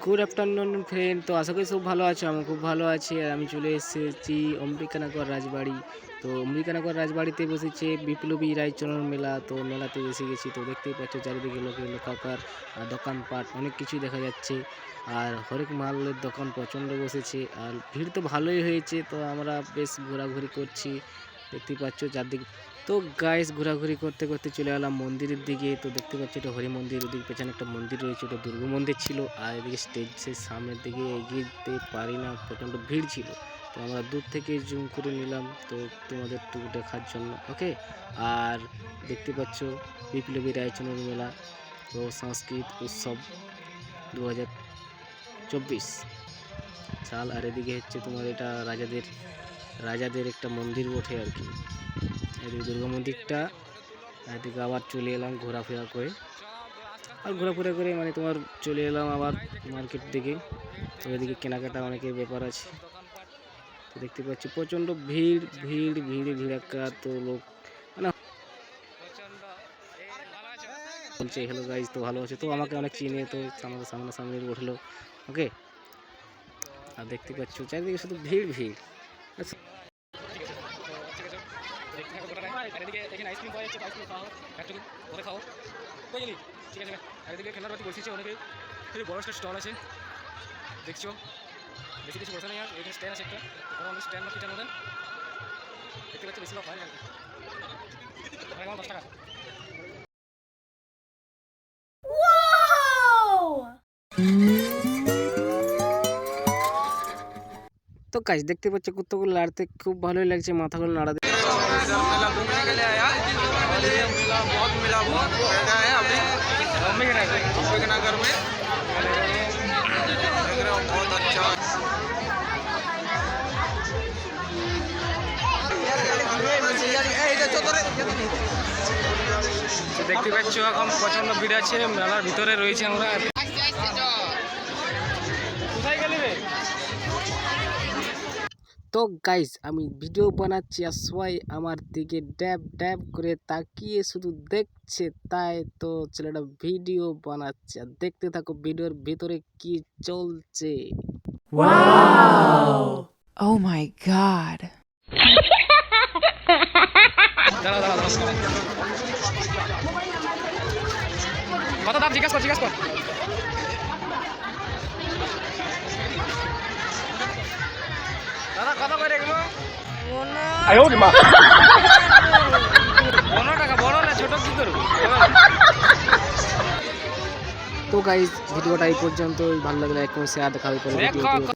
Good afternoon friend. তো আশা করি সব ভালো আছো, আমি খুব ভালো আছি। আর আমি চলে এসেছি অম্বিকানগর রাজবাড়ি। তো অম্বিকানগর রাজবাড়িতে বসেছে বিপ্লবী রায়চরণ মেলা। তো মেলাতে এসে গেছি। তো দেখতেই পাচ্ছ চারিদিকে লোকাকার আর দোকানপাট অনেক কিছুই দেখা যাচ্ছে। আর হরেক মালের দোকান প্রচণ্ড বসেছে, আর ভিড় তো ভালোই হয়েছে। তো আমরা বেশ ঘোরাঘুরি করছি, দেখতেই পাচ্ছ চারদিকে। তো গাইস ঘোরাঘুরি করতে করতে চলে এলাম মন্দিরের দিকে। তো দেখতে পাচ্ছি এটা হরি মন্দির, ওদিকে পেছনে একটা মন্দির রয়েছে, ওটা দুর্গা মন্দির ছিল। আর এদিকে স্টেজের সামনের দিকে এগিয়ে যেতে পারি না, প্রচণ্ড ভিড় ছিল। তো আমরা দূর থেকে জুম করে নিলাম তো তোমাদের টুকু দেখার জন্য, ওকে। আর দেখতে পাচ্ছ বিপ্লবী রায়চরণ মেলা ও সংস্কৃত উৎসব 2024 সাল। আর এদিকে হচ্ছে তোমার এটা রাজাদের একটা মন্দির বটে আর কি, এদিকে দুর্গা মন্দিরটা। এদিকে আবার চলে এলাম ঘোরাফেরা করে, আর ঘোরাফেরা করে মানে তোমার চলে এলাম আবার মার্কেট দিকে। তো এদিকে কেনাকাটা অনেকের ব্যাপার আছে। তো দেখতে পাচ্ছি প্রচণ্ড ভিড়াক্কা। তো লোক মানে বলছে হ্যালো গাইজ, তো ভালো আছে। তো আমাকে অনেক চিনে, তো আমাদের সামনে উঠলো, ওকে। আর দেখতে পাচ্ছ চারিদিকে শুধু ভিড়। আচ্ছা, এখানে আইসক্রিম পাওয়া যাচ্ছে, আইসক্রিম খাও, একটু করে খাও, বুঝলি? ঠিক আছে। আর এদিকে খেলার প্রতি বসেছে অনেকে, বড় একটা স্টল আছে দেখছো, বেশি কিছু বসে নেই। আর এখানে স্ট্যান্ড আছে একটা, কোনো স্ট্যান্ড না কিটার মধ্যে দেখতে পাচ্ছি, বেশিরভাগ হয় আর কি। 10 টাকা। তো গাইস দেখতে পাচ্ছ কুত্তাগুলো লাড়তে খুব ভালোই লাগছে, মাথাগুলো নাড়া। দেখতে পাচ্ছ এখন প্রচন্ড ভিড় আছে, মেলার ভিতরে রয়েছে আমরা। তো গাইস আমি ভিডিও বানাচ্ছি আর সবাই আমার দিকে ড্যাব করে তাকিয়ে শুধু দেখছে, তাই তো ছেলেটা ভিডিও বানাচ্ছে। আর দেখতে থাকো ভিডিওর ভিতরে কি চলছে। ওয়াও! Oh my god! কত দাম জিজ্ঞাসা কর। দাদা কত করে এগুলো? 15 টাকা। বড় না ছোট কি করবো? তো গাইস ভিডিওটা এই পর্যন্ত, ভালো লাগলে এক শেয়ার, দেখা হবে পরে ভিডিওতে।